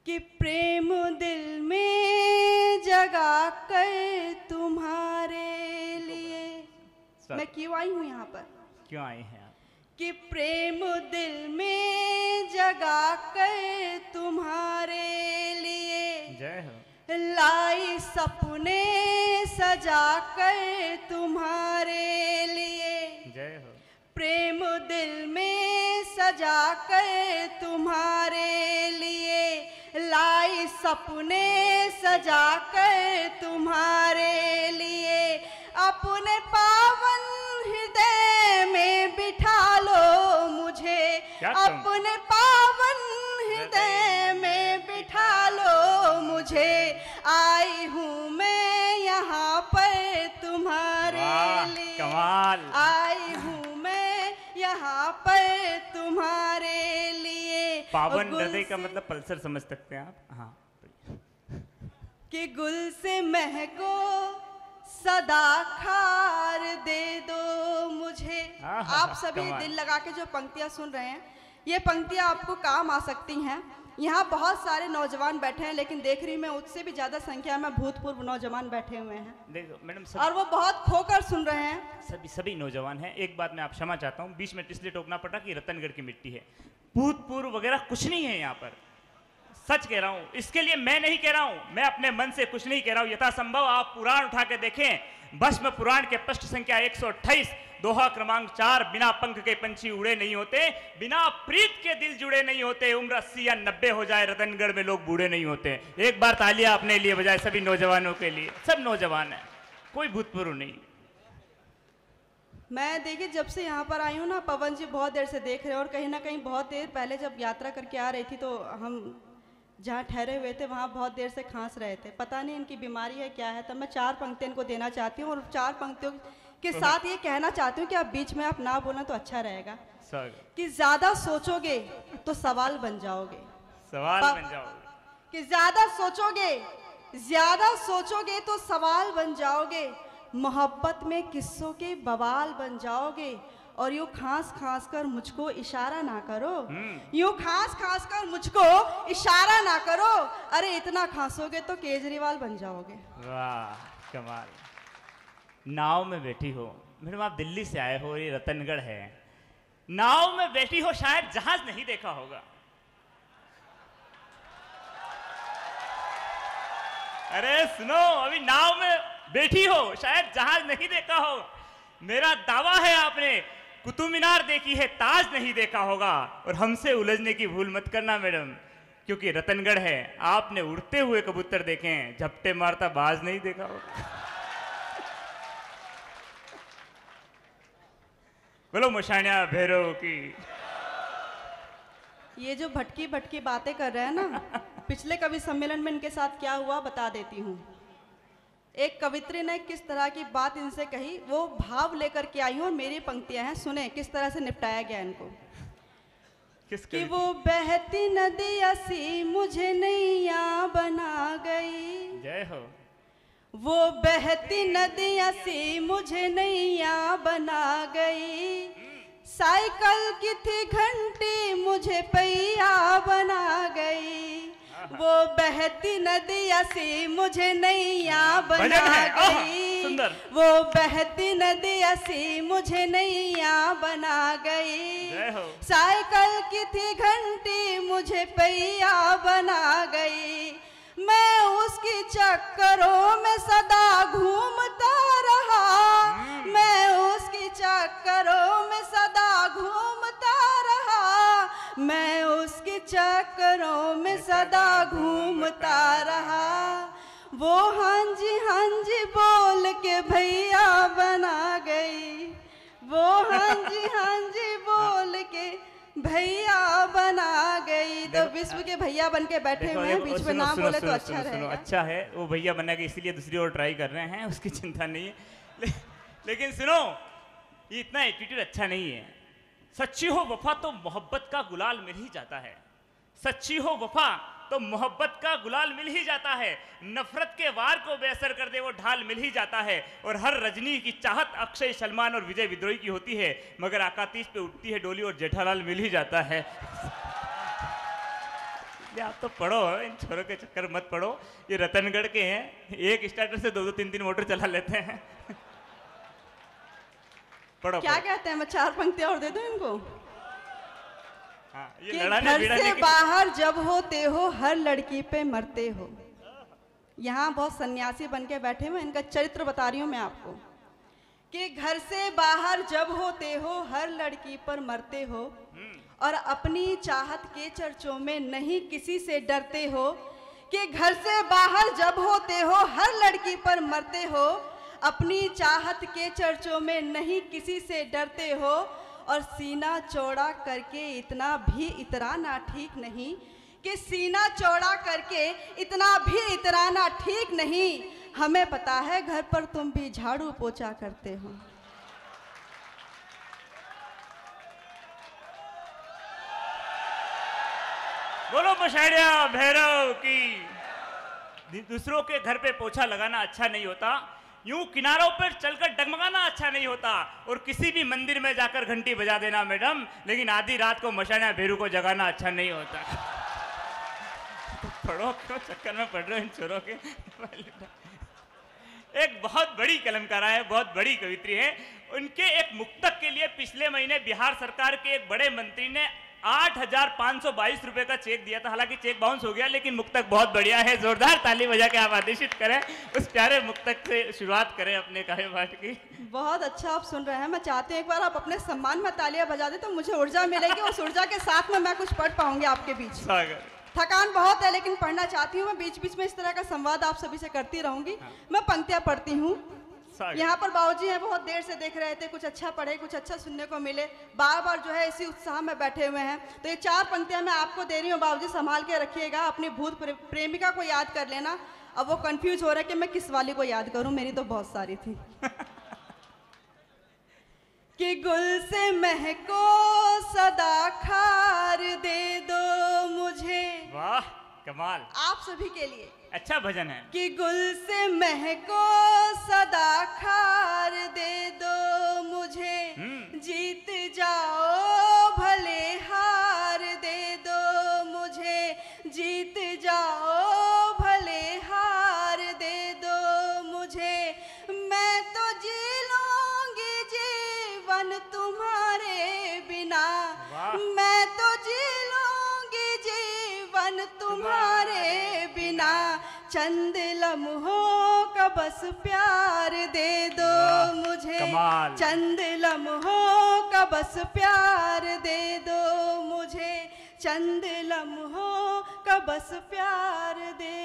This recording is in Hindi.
कि प्रेम दिल में जगा कर तुम्हारे लिए। मैं क्यों आई हूँ यहाँ पर? क्यों आए हैं आप? कि प्रेम दिल में जगा कर तुम्हारे लिए, जय हो। लाई सपने सजा कर तुम्हारे लिए, जय हो। प्रेम दिल में सजा कर तुम्हारे लिए, लाई सपने सजा कर तुम्हारे लिए, अपने पावन हृदय में बिठा लो मुझे, अपने पावन हृदय में बिठा लो मुझे, आई हूँ मैं यहाँ पर तुम्हारे लिए, कमाल। आई हूँ मैं यहाँ पर तुम्हारे लिए। पावन हृदय का मतलब पल्सर समझ सकते हैं आप। हाँ, कि गुल से महको सदा खार दे दो मुझे। आप सभी दिल लगा के जो पंक्तियां सुन रहे हैं, ये पंक्तियां आपको काम आ सकती हैं। यहाँ बहुत सारे नौजवान बैठे हैं, लेकिन देख रही मैं उससे भी ज्यादा संख्या में भूतपूर्व नौजवान बैठे हुए हैं। देखो मैडम, और वो बहुत खोकर सुन रहे हैं। सभी नौजवान हैं। एक बात मैं आप क्षमा चाहता हूँ, बीच में इसलिए टोकना पड़ा कि रतनगढ़ की मिट्टी है, भूतपूर्व वगैरह कुछ नहीं है यहाँ पर। सच कह रहा हूँ, इसके लिए मैं नहीं कह रहा हूँ, मैं अपने मन से कुछ नहीं कह रहा हूँ। यथासंभव आप पुराण उठा के देखें, भस्म पुराण के पृष्ठ संख्या 128, दोहा क्रमांक 4, बिना पंख के पंछी उड़े नहीं होते, बिना प्रीत के दिल जुड़े नहीं होते, उम्र 80 या 90 हो जाए रतनगढ़ में लोग बूढ़े नहीं होते। एक बार तालियां अपने लिए बजाए सभी नौजवानों के लिए। सब नौजवान है, कोई भूतपूर्व नहीं। मैं देखिए जब से यहाँ पर आई हूँ ना, पवन जी बहुत देर से देख रहे हैं, और कहीं ना कहीं बहुत देर पहले जब यात्रा करके आ रही थी तो हम जहाँ ठहरे हुए थे वहाँ बहुत देर से खांस रहे थे। पता नहीं इनकी बीमारी है क्या है। तो मैं 4 पंक्तियाँ इनको देना चाहती हूँ, और 4 पंक्तियों के साथ ये कहना चाहती हूँ कि आप बीच में आप ना बोलें तो अच्छा रहेगा। कि ज्यादा सोचोगे तो सवाल बन जाओगे, सवाल बन जाओगे। कि ज्यादा सोचोगे तो सवाल बन जाओगे, मोहब्बत में किस्सों के बवाल बन जाओगे, और यूं खांस खांस कर मुझको इशारा ना करो, यूं खांस खांस कर मुझको इशारा ना करो, अरे इतना खांसोगे तो केजरीवाल बन जाओगे। वाह कमाल। नाव में बैठी हो मैडम, आप दिल्ली से आए हो, ये रतनगढ़ है, नाव में बैठी हो, शायद जहाज नहीं देखा होगा। अरे सुनो, अभी नाव में बैठी हो, शायद जहाज नहीं देखा हो। मेरा दावा है आपने कुतुब मीनार देखी है, ताज नहीं देखा होगा। और हमसे उलझने की भूल मत करना मैडम, क्योंकि रतनगढ़ है। आपने उड़ते हुए कबूतर देखे हैं, झपटे मारता बाज नहीं देखा होगा। बोलो मुशानिया भैरव की। ये जो भटकी भटकी बातें कर रहे हैं ना, पिछले कवि सम्मेलन में इनके साथ क्या हुआ बता देती हूँ। एक कवित्री ने किस तरह की बात इनसे कही, वो भाव लेकर के आई हूँ, और मेरी पंक्तियां हैं, सुने किस तरह से निपटाया गया इनको। कि वो बहती नदिया सी मुझे नैया बना गई, जय हो। वो बहती नदिया सी मुझे नैया बना गई, साइकिल की थी घंटी मुझे पहिया बना गई, वो बहती नदिया सी मुझे नैया बना गई, वो बहती नदिया सी मुझे नैया बना गई, साइकिल की थी घंटी मुझे पहिया बना गई, मैं उसकी चक्करों में सदा घूमता रहा, मैं उसकी चक्करों में सदा घूमता रहा, मैं उसके चक्करों में सदा घूमता रहा, वो हाँ जी बोल के भैया बना गई, वो हाँ जी बोल के भैया बना गई। तो विश्व के भैया बन के बैठे हुए हैं, बीच में नाम बोले तो अच्छा रहेगा। अच्छा है, वो भैया बना के इसीलिए दूसरी ओर ट्राई कर रहे हैं, उसकी चिंता नहीं है। लेकिन सुनो, ये इतना एटीट्यूड अच्छा नहीं है। सच्ची हो वफा तो मोहब्बत का गुलाल मिल ही जाता है, सच्ची हो वफा तो मोहब्बत का गुलाल मिल ही जाता है, नफरत के वार को बेअसर कर दे वो ढाल मिल ही जाता है, और हर रजनी की चाहत अक्षय सलमान और विजय विद्रोही की होती है, मगर आकातीश पे उठती है डोली और जेठालाल मिल ही जाता है। इसलिए आप तो पढ़ो, इन छोरों के चक्कर मत पड़ो। ये रतनगढ़ के हैं, एक स्टार्टर से 2-2 3-3 मोटर चला लेते हैं। पढ़ो क्या पढ़ो। कहते हैं, मैं 4 पंक्तियां और दे दूं इनको? हाँ, ये कि लड़ाने घर भिड़ाने से की- बाहर जब होते हो हर लड़की पे मरते हो। यहाँ बहुत सन्यासी बन के बैठे हुए, इनका चरित्र बता रही हूँ मैं आपको। कि घर से बाहर जब होते हो हर लड़की पर मरते हो, और अपनी चाहत के चर्चों में नहीं किसी से डरते हो। कि घर से बाहर जब होते हो हर लड़की पर मरते हो, अपनी चाहत के चर्चों में नहीं किसी से डरते हो, और सीना चौड़ा करके इतना भी इतराना ठीक नहीं। कि सीना चौड़ा करके इतना भी इतराना ठीक नहीं। हमें पता है घर पर तुम भी झाड़ू पोछा करते हो। बोलो मशाड़िया भैरव की। दूसरों के घर पे पोछा लगाना अच्छा नहीं होता, यूं किनारों पर चलकर डगमगाना अच्छा नहीं होता, और किसी भी मंदिर में जाकर घंटी बजा देना मैडम, लेकिन आधी रात को मशाड़िया भैरू को जगाना अच्छा नहीं होता। तो पढ़ो, क्यों चक्कर में पढ़ रहे हो इन छोरों के। एक बहुत बड़ी कलमकारा है, बहुत बड़ी कवित्री है। उनके एक मुक्तक के लिए पिछले महीने बिहार सरकार के एक बड़े मंत्री ने 8,522 रुपए का चेक दिया था। हालांकि चेक बाउंस हो गया, लेकिन मुक्तक बहुत बढ़िया है। जोरदार ताली बजा के आप आदेशित करें, उस प्यारे मुक्तक से शुरुआत करें अपने कार्यपाठ की। बहुत अच्छा आप सुन रहे हैं। मैं चाहती हूँ एक बार आप अपने सम्मान में तालियां बजा दें तो मुझे ऊर्जा मिलेगी, उस ऊर्जा के साथ में मैं कुछ पढ़ पाऊंगी आपके बीच। सागर थकान बहुत है लेकिन पढ़ना चाहती हूँ। मैं बीच बीच में इस तरह का संवाद आप सभी से करती रहूंगी। मैं पंक्तियां पढ़ती हूँ। यहाँ पर बाबूजी हैं, बहुत देर से देख रहे थे, कुछ अच्छा पढ़े, कुछ अच्छा सुनने को मिले, बार बार जो है इसी उत्साह में बैठे हुए हैं। तो ये 4 पंक्तियां मैं आपको दे रही हूँ बाबूजी, संभाल के रखिएगा। अपनी भूत प्रेमिका को याद कर लेना। अब वो कंफ्यूज हो रहा है कि मैं किस वाली को याद करूं, मेरी तो बहुत सारी थी। कि गुल से महको सदा खार दे दो मुझे। वाह कमाल, आप सभी के लिए अच्छा भजन है। कि गुल से महको सदा खार दे दो मुझे, जीत जाओ भले हार दे दो मुझे, जीत जाओ भले हार दे दो मुझे। मैं तो जी लूंगी जीवन तुम्हारे बिना, मैं तो जी लूंगी जीवन तुम्हारे बिना। चंद लम्हों का बस प्यार दे दो मुझे, चंद लम्हों का बस प्यार दे दो मुझे, चंद लम्हों का बस प्यार दे